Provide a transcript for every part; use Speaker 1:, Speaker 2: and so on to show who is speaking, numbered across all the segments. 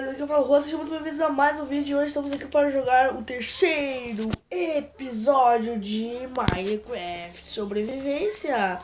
Speaker 1: beleza? Aqui eu falo Rô, sejam muito bem-vindos a mais um vídeo. Hoje estamos aqui para jogar o terceiro episódio de Minecraft Sobrevivência.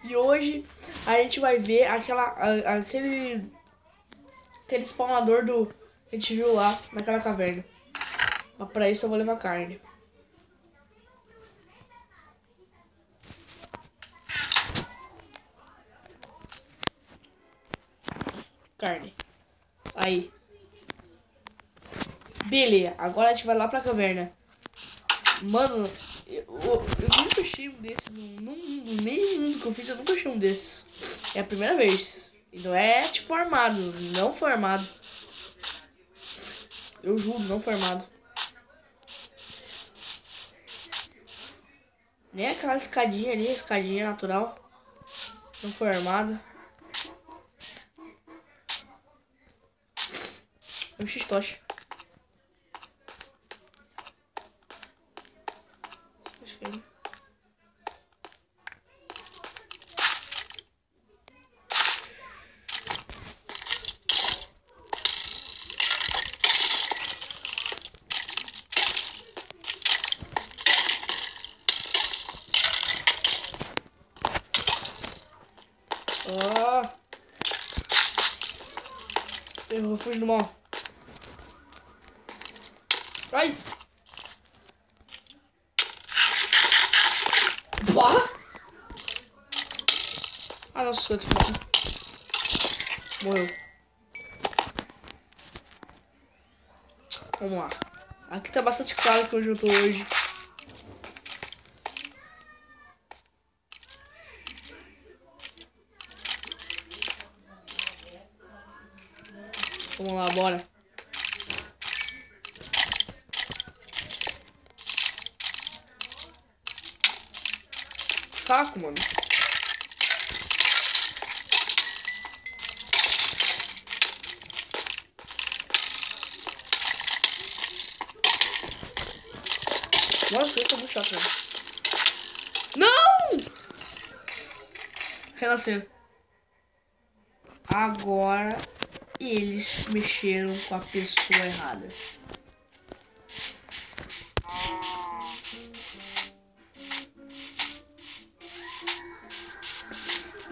Speaker 1: E hoje a gente vai ver aquele spawnador que a gente viu lá naquela caverna. Mas para isso eu vou levar carne. Carne. Aí. Billy, agora a gente vai lá pra caverna. Mano, eu nunca achei um desses. Nenhum mundo que eu fiz, eu nunca achei um desses. É a primeira vez. E não é tipo armado. Não foi armado. Eu juro, não foi armado. Nem aquela escadinha ali, escadinha natural. Não foi armada. É um x-toche. Eu fujo do mal. Ai! Bah! Ah, nossa, eu morreu. Vamos lá. Aqui tá bastante claro que onde eu tô hoje. Vamos lá, bora. Saco, mano. Nossa, isso é muito chato, velho. Não! Renasceram. Agora eles mexeram com a pessoa errada.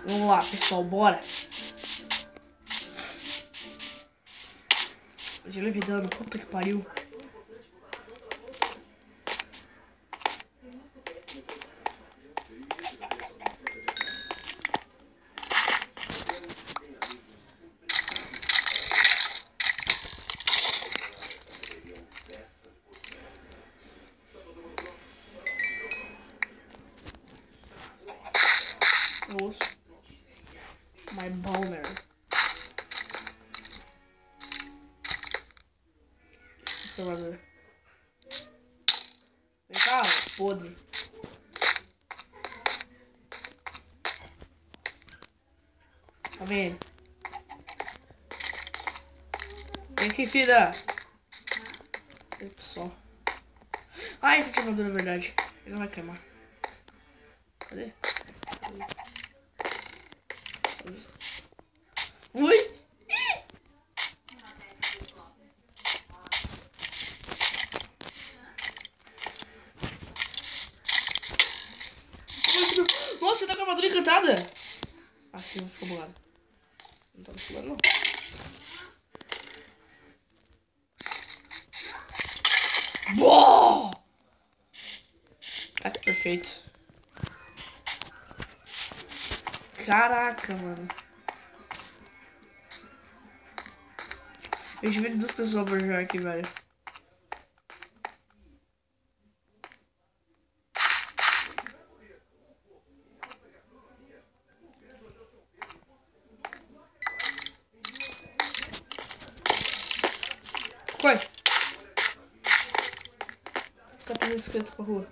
Speaker 1: Vamos lá, pessoal, bora. Já levei dano, puta que pariu. Ouço. My boner. Vem cá, podre. Tá vendo? Vem aqui, filha. Só. Ai, essa armadura é verdade. Ele não vai queimar. Cadê? Ui! Nossa, você tá com a armadura encantada! Assim não ficou bolado. Não tá bolado, não. Boa! Tá perfeito. Caraca, mano. Eu tive duas pessoas pra jogar aqui, velho. Corre! Fica trazendo esqueleto pra rua.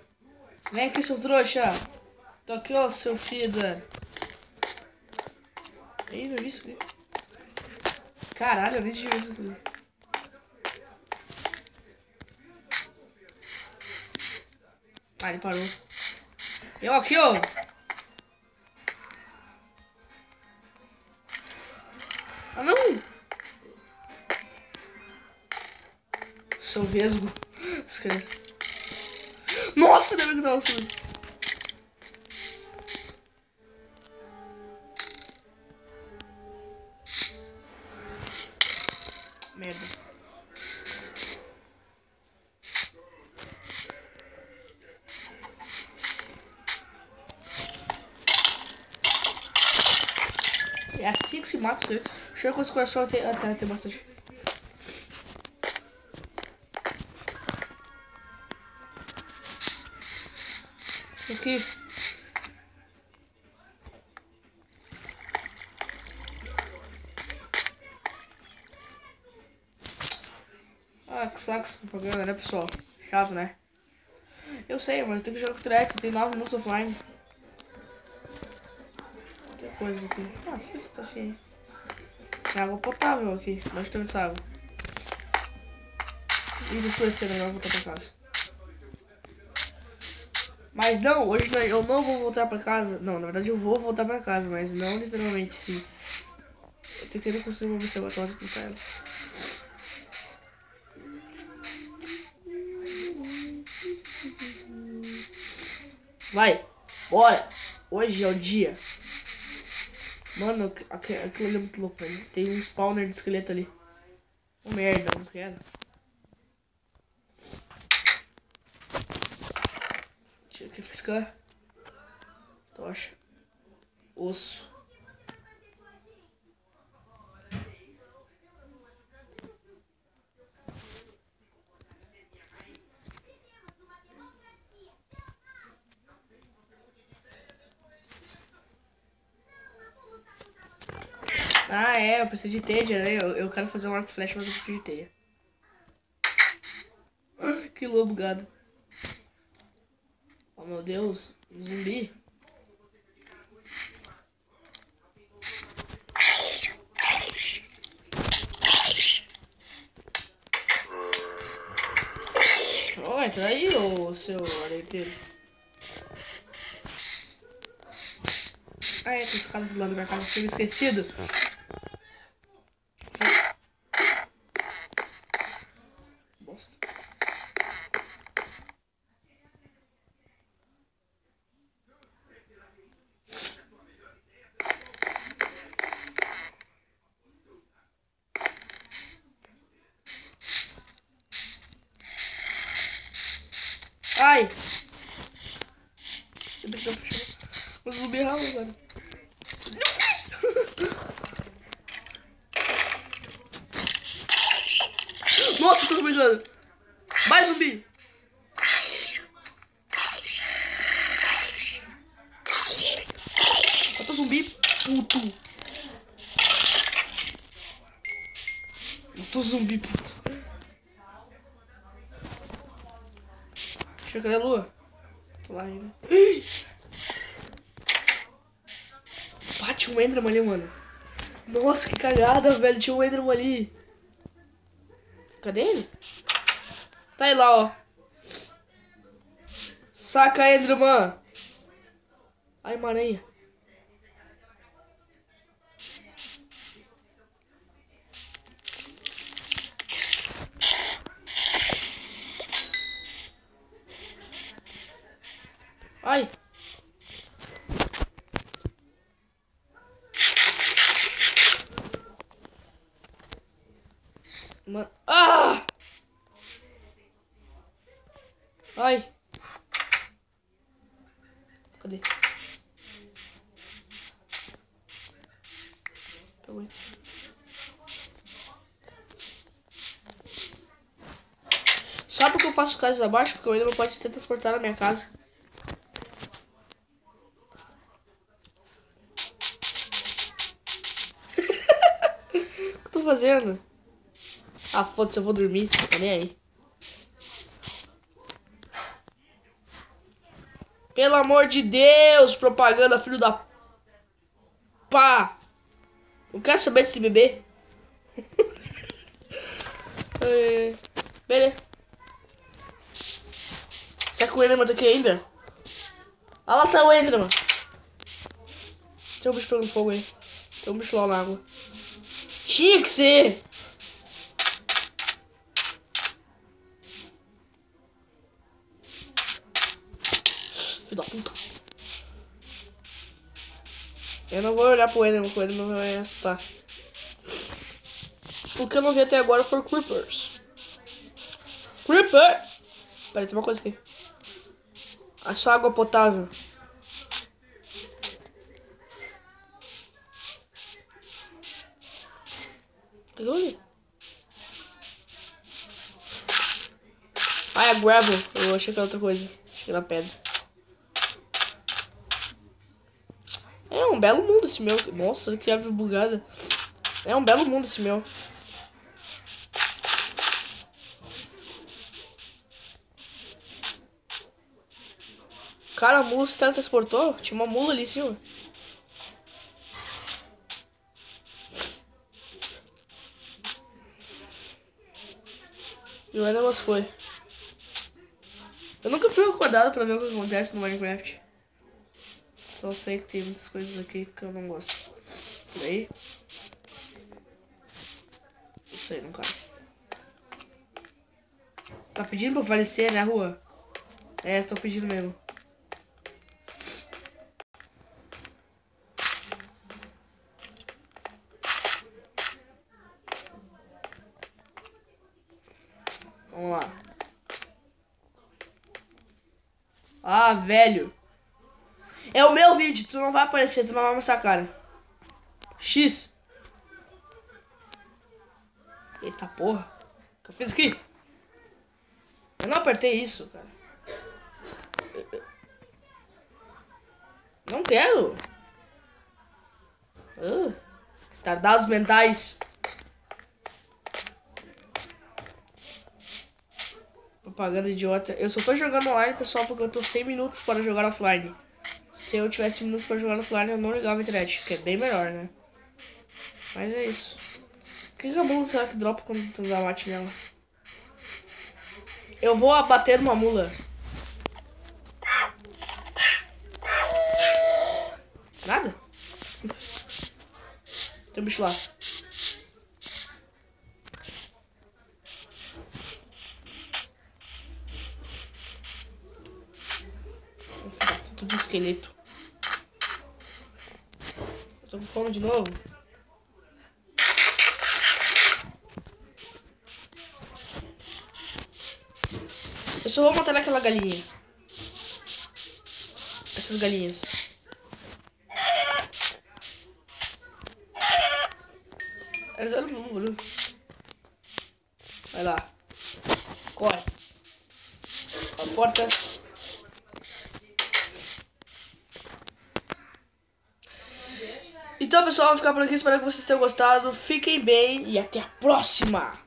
Speaker 1: Vem aqui, seu trouxa! Tô aqui, ó, seu filho da... Ih, não vi isso aqui. Caralho, eu nem tinha visto aqui. Ah, ele parou. Eu aqui, ó. Ah, não! Seu vesgo. Nossa, ainda bem que tava subindo. Merda. É assim que se mata os esqueletos. Deixa eu ver quantos corações tem. Ah, tá, tem bastante. Aqui. Ah, que saco essa propaganda, né, pessoal? Chato, né? Eu sei, mas tem que jogar com o Trex, tem 9 minutos offline. Tem coisa aqui. Ah, isso tá cheio. Tem água potável aqui. Onde tem essa água? E escurecendo, agora eu vou voltar pra casa. Mas não, hoje eu não vou voltar pra casa. Não, na verdade eu vou voltar pra casa, mas não literalmente, sim. Eu tô querendo construir uma observatória com ela. Vai, bora! Hoje é o dia. Mano, aquilo ali é muito louco, velho. Tem um spawner de esqueleto ali. Oh, merda, não quero. Tira aqui, fiscar. Tocha. Osso. Ah, é, eu preciso de teia, né? Eu quero fazer um arco flecha, mas eu preciso de teia. Que lobo gado. Oh, meu Deus. Um zumbi. Oh, entra aí, ô seu areiteiro. Ah, é, tem esse cara do lado da minha casa. Tinha esquecido. Bosta. Ai! Eu deixa eu fechar. O zumbi ralo, velho. Nossa, eu tô brincando. Mais zumbi. Eu tô zumbi puto. Eu tô zumbi puto. Deixa eu ver a lua. Tô lá ainda. Bate um Enderman ali, mano. Nossa, que cagada, velho. Tinha um Enderman ali. Cadê ele? Tá aí lá, ó. Saca, Enderman. Ai, uma aranha. Ai. Mano. Ah! Ai. Cadê? Sabe por que eu faço casas abaixo? Porque eu ainda não pode se transportar na minha casa. O que eu tô fazendo? Ah, foda-se, eu vou dormir. Tá nem aí. Pelo amor de Deus, propaganda, filho da pá. Não quero saber desse bebê. Beleza. Será que o Enderman tá aqui ainda? Ah, lá tá o Enderman. Tem um bicho pegando fogo aí. Tem um bicho lá na água. Tinha que ser. filho da puta. Eu não vou olhar pro Ender, porque ele não vai assustar. O que eu não vi até agora foi Creepers. Creeper! Peraí, tem uma coisa aqui. É só água potável. O que eu vi? Ah, é gravel. Eu achei que era outra coisa. Achei que era pedra. É um belo mundo esse meu. Nossa, que árvore bugada. É um belo mundo esse meu. Cara, a mula se teletransportou. Tinha uma mula ali em cima. E o Enderman foi. Eu nunca fui acordado pra ver o que acontece no Minecraft. Só sei que tem muitas coisas aqui que eu não gosto. Por aí. Isso aí, não cara. Tá pedindo pra aparecer, né, rua? É, tô pedindo mesmo. Vamos lá. Ah, velho. É o meu vídeo, tu não vai aparecer, tu não vai mostrar a cara. X. Eita porra. O que eu fiz aqui? Eu não apertei isso, cara. Não quero. Tardados mentais. Propaganda idiota. Eu só tô jogando online, pessoal, porque eu tô 100 minutos para jogar offline. Se eu tivesse minutos para jogar offline, eu não ligava a internet, que é bem melhor, né? Mas é isso. O que a mula será que dropa quando tu dá mate nela? Eu vou abater uma mula. Nada? Tem um bicho lá. Tudo um esqueleto. Eu tô com fome de novo. Eu só vou matar aquela galinha. Essas galinhas. Elas eram bom. Vai lá. Corre. A porta. Então, pessoal, vou ficar por aqui. Espero que vocês tenham gostado. Fiquem bem e até a próxima.